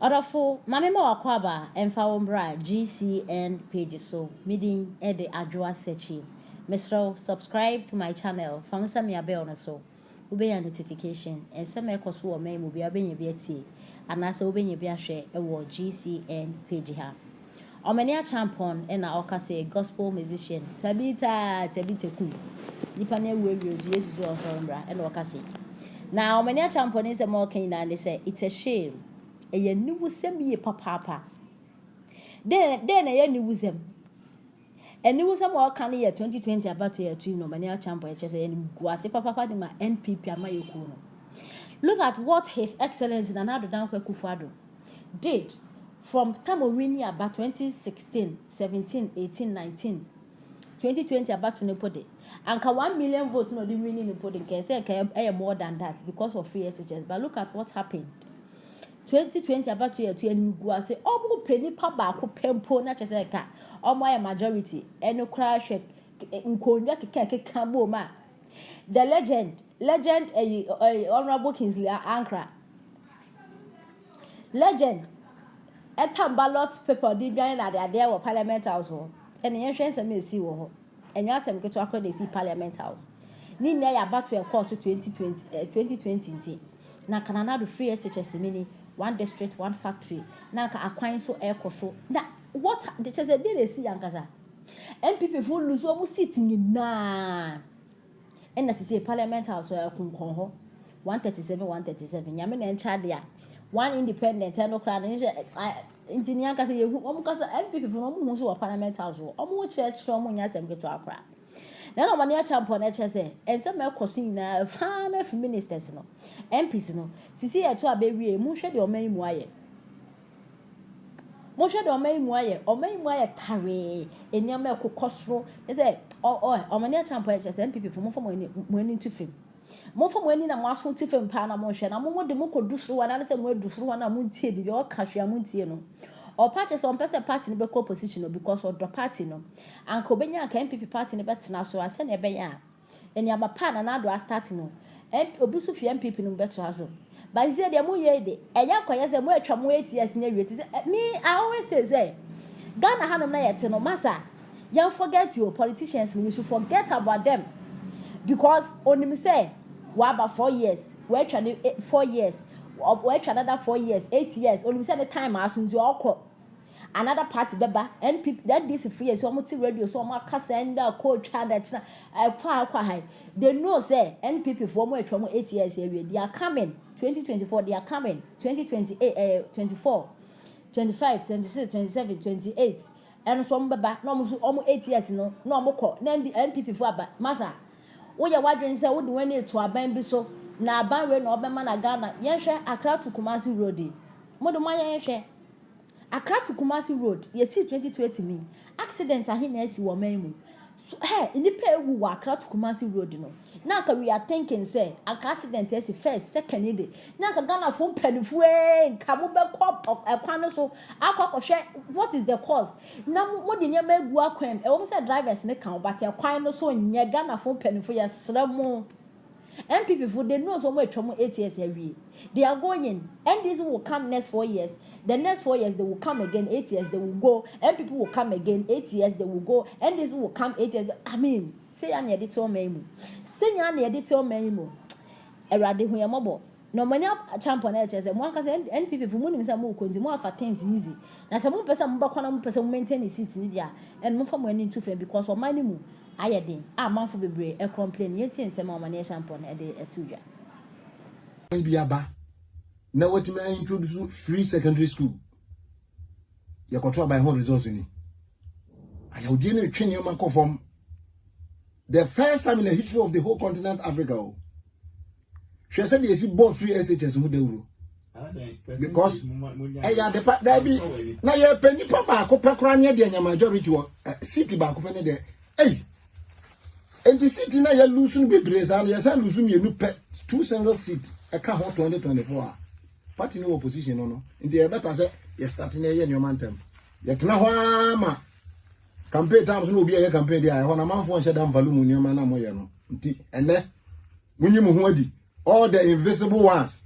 Orafo, mamema wakwaba, emfa wombra GCN page so, meeting ede adjoa sechi. Mesro, subscribe to my channel, fansa mi abe on so. Ube ya notification, and some ekosu o me mubi abenye bieti, anasa ubenye biashe ewo GCN page ha. Omenia champon ena okase gospel musician, tabita ku. Nipa ne wewe yesu so wombra, ena okase. Now, omenia champon is a more king and they say, it's a shame. A new send me a papa. Then a new wisdom. And there was some more canny year 2020 about year 2 no many champion and guasi papa in my NPP and my yukuno. Look at what His Excellency Nanado Dankwe Kufado did from Tamowini about 2016, 17, 18, 19, 2020 about to Nepode. And 1 million votes no the winning Nepode can say more than that because of free SHS. But look at what happened. 2020 about to year 2 and go say omo penny papa ko pempo na chese ka omo majority eno crash nkonwa keka bo ma the legend honorable Kingsley Ankra legend etam ballot paper di bian na there wo parliament house ho ene yen hwen sem esi wo ho enya sem keto akọ see parliament house ni na ya about to court 2020 na kanana do free SHS mini one district, one factory. Now, acquire so air so. Now, what the chase they see Yankasa? MPP full lose almost sitting in na. And as say Parliament House or 137, 137. Yamin and Chadia. One independent, and no crown. In Yankasa, you almost MPP from almost Parliament House or almost church from Munyas and get to Accra. Now, I'm a champion HSA, and some are costing fan of ministers, no, MPs, no. See, I to a baby, Musha or May Moye. Musha or May Moye, or May Moye carry, and your milk costro, is it? Or many champion HSA, MPP from winning to film. More from winning a muscle to film Pana motion, I'm more the Moko do through another some word do through one amunti, your cashier amuntiano. Or parties on person party in the position because of the party no. And Kobenya can MPP party in the bet now, so I send a baya. And Yamapan and Ado are starting no. And Obusu MPP no better as well. But is there the Muye, and Yakoyas and where from 8 years near it is me, I always say, Ghana Hanum Nayat no massa. You forget your politicians, we should forget about them. Because only me say, what about 4 years? We're trying 4 years. Or another 4 years, 8 years, only said the time as soon as you all another party beba and people that this free so much radio so much sender coach that they know say and people for more from 8 years area they are coming 2024 they are coming 2028 24 25 26 27 28 and some beba no almost 8 years no more then the NPP for aba masa wo ya wadwen say wo de wani to aban bi so na aban we na obema na Ghana yenhwe Accra to Kumasi road modo ma yenhwe Accra to Kumasi road you see 2020 me accident ahi na esi wo man mu so ni pe ewu wa Accra to Kumasi road no na ka we are thinking say accident esi first second day na ka Ghana fo mpanifu nka mo be kwan no so akwakohwe what is the cause na mo de nyama egu akwan e wo say drivers ne kan but kwan no so nye Ghana fo mpanifu ya sramo MPP for they know somewhere from 8 years every they are going and this will come next 4 years the next 4 years they will come again 8 years they will go and people will come again 8 years they will go and this will come 8 years I mean say an editor memo say an editor memo erade hu yamobo no many champion HS and one can say NPP for money say mo konti mo afa things easy na say mo person mo bakwana mo person maintain the seat ni dia and mo fa mo any to fair because of money mo ayedin amanfo bebre e complain yeti nsem o mane shampoo na de etudwa biaba na what me introduce free secondary school you control by home resource ni ayodi na twene yo man conform the first time in the history of the whole continent Africa she said you see born free SHS who dey uro because ya de pa da bi na ye penny papa ko pekra nya de nya majority city ba ko pe ne de and the city na ya lose no bebre sa ya sa lose mienu pe 2 single seat e ka ho 2024 party no opposition no nti e better say you start na ye nyoman tem ye tena ho ama campaign times no obi e campaign dia ho na manfo nche da mvalu mu nyoma na mo ye no nti ene munyi mu ho adi all the invisible ones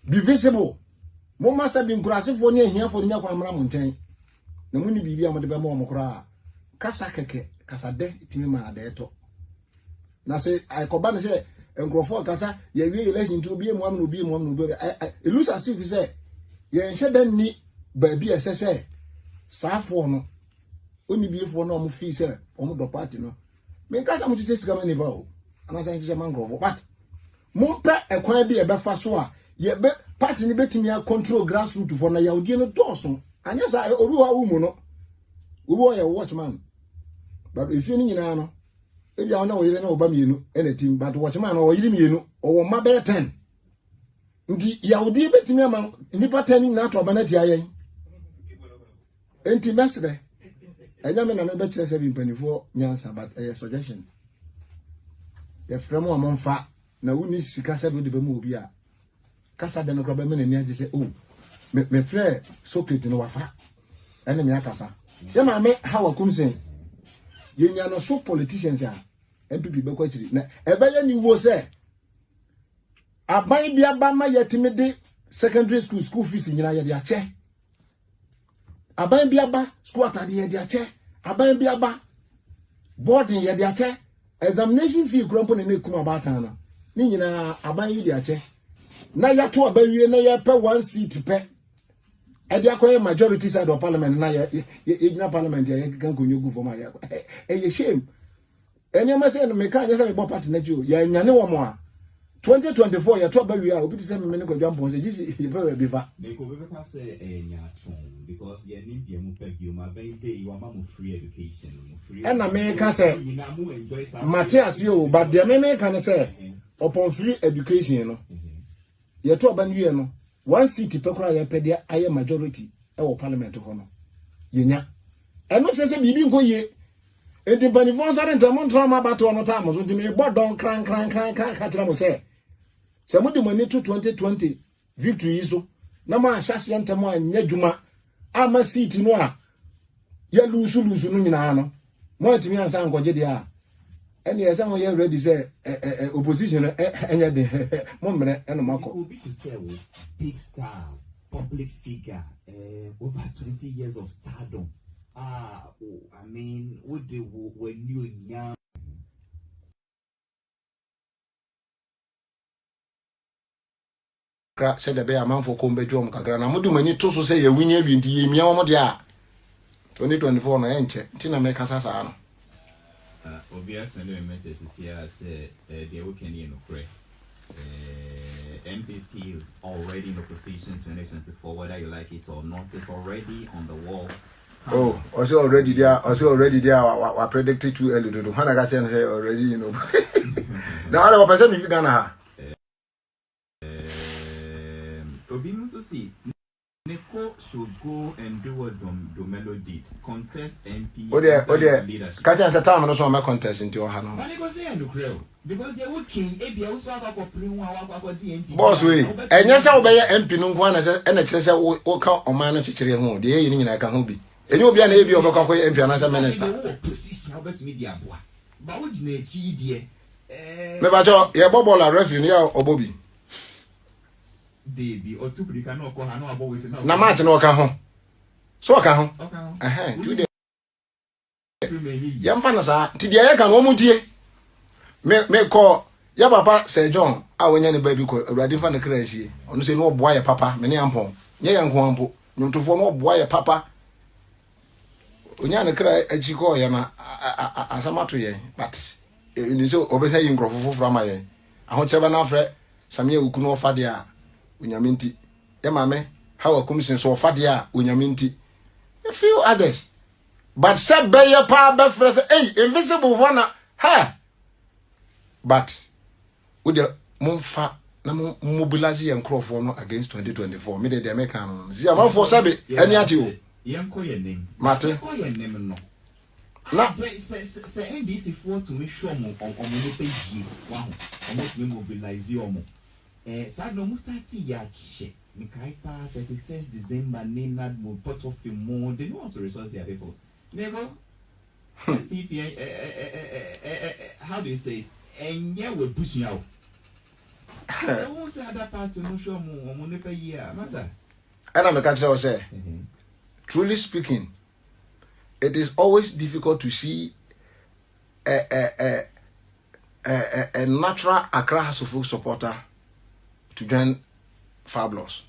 be visible Moma said in Grasifo near here for the Yakwamra Mountain. The money be a mother Mokra. Casakeke, Casade, Timima Adeto. Now say, I combine say, and Crawford Casa, ye relation to be one will be one will be. It looks as if he said, ye shed then need, baby, as I say, Saffron. Only be for no fee, sir, on the party, no. Make us to just come any bow. And as I say, mangrove, but Mompa a quite be a befassoa, yet party betting me control grassroots for na Yaudino Dawson. And yes, I owe Umuno. We were a watchman. But if you know, if you know, you know, Bamino, anything but watchman or you or my bear 10. The Yaudi betting me among Nipper 10 not to Banetia. Ain't master. I never know about 724 Yansa, but a suggestion. The frame among fat. Na uni sika said with the Bemubia. Casa de no grabman and near say, oh, me frere socket in wafa. Enemy Akasa. Then I met how I come say. Ye no so politicians are. MPP Bequetry. Na Ebayan you was say. I buy be a bama yet secondary school fees in your chair. I buy be a ba squat at the chair. I buy be a ba boarding your chair. Examination fee grumping in the Kumabatana. Ni nyina aban yi dia che na ya to abawie na ya pe 1 seat pe e dia koye majority side of parliament na ya gina parliament ya kan konyogu for ma ya ye shame enya ma say no me kan say me bo party na ju ya nyane wo mo a 2024 ya to abawie a obi ti say me ne kwadwa mpon say ji ye pe be fa they go be ka say enya tron because ye ni bia mu pe bi o ma ben dey you ama mo free education mo free and na me ka say Matthias yo but the me kan say upon free education no ye to ban wie no 1 seat pe kura ye pe dia aye majority e wo parliament ho no ye nya e no se bibi nko ye e di banifon so rent mo drama bato no ta mo so di me bodon kran ka tira mo se mo di mani to 2020 victory so na ma ahyase ntemo anya djuma ama seat no a ye lusu no nyina no mo timi ansa nkoje dia and yes, I'm ready to say opposition any day. Moment and a mako. To say big star, public figure, over 20 years of stardom. I mean, what they when you young. Said the bear man for combe drum kagrana. Mudu many to say a winner in the Miamodia 2024 no enche. Tina make us ano. Obvious send a message here say the weekend in Ukraine. MPP is already in opposition 2024, whether you like it or not. It's already on the wall. Oh, also already there. I predicted too early to do. When I got say already, you know. Now I don't person if you gonna. Obi muso see. Neko should go and do what Domelo did. Contest MP. Oh dear. Catch us a time and also make contest into your hand. But they go say no crowd because they working. Ebia was wa ko prin wa DMP. Boss we. Enya say obey MP no nkwa na say na kire say wo ka oman no kikire ho. De yi ni nyina ka ho bi. Enya obi na ebi obekwa ko MP na say minister. Position obetumi di aboa. Ba wo gina echi die. Me ba jo ye bobola referee ni ya obobi. Baby or two can no call no abo we say na match no ka ho so ka ho tu de yam fa na sa ti de ya ka no mu die me call ya papa Sir John a wonya ne ba bi ko awurade fa na kra asie ono se no boa ya papa me ne ampon nye ya nko ampo nyomtofo no boa ya papa onya ne kra achi ko ya na asamato ye but ni so obesa yi nkrofofo frama ye aho cheba na afre samye uku no fa de a unyaminti emame how commission so fadia unyaminti a few others but said be your power be fresh hey invisible one ha but with the monfa na mobilize your crofo no against 2024 me the American see am for sabe any ati o yenko ye nim mate ko ye nim no na say NDC for to me show mo on no page wa ho almost me mobilize your mo sad no mustati ya che Mikaipa 31st December Nenad mo pot of more they know how to resource their people nego PPA how do you say it enye we busu yawo won say other party no show mo ne pa year matter And I'm a catcher say, truly speaking, it is always difficult to see a natural Accra Hasselhoff supporter to join Fabulous.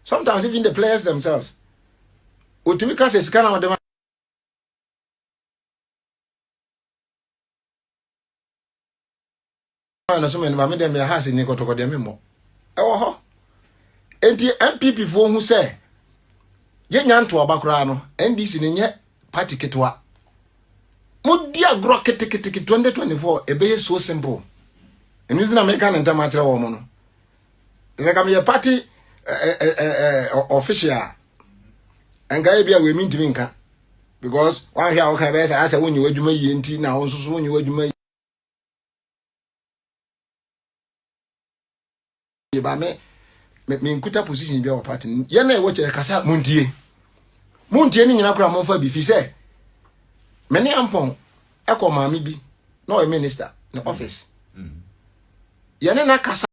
Sometimes even the players themselves. Utimika says, "Can I demand?" No, so many mammy them has in Nico to go them more. Oh, and the MPP for who say, "Ye nyan to Abakrano, and this in ye party ketwa." Mudia grocket 2024, a bay so simple. And you didn't make an intermatter woman. Like I'm a party official. And Gaibia will mean to me. Because one here, okay, I said, when you were doing now, also when you were doing. Ba me nkuta position bi o party ye na e wo kire kasa muntie ni nyina kura monfa bi fi se me ne ampon e ko maami bi na o minister na office ye ne na kasa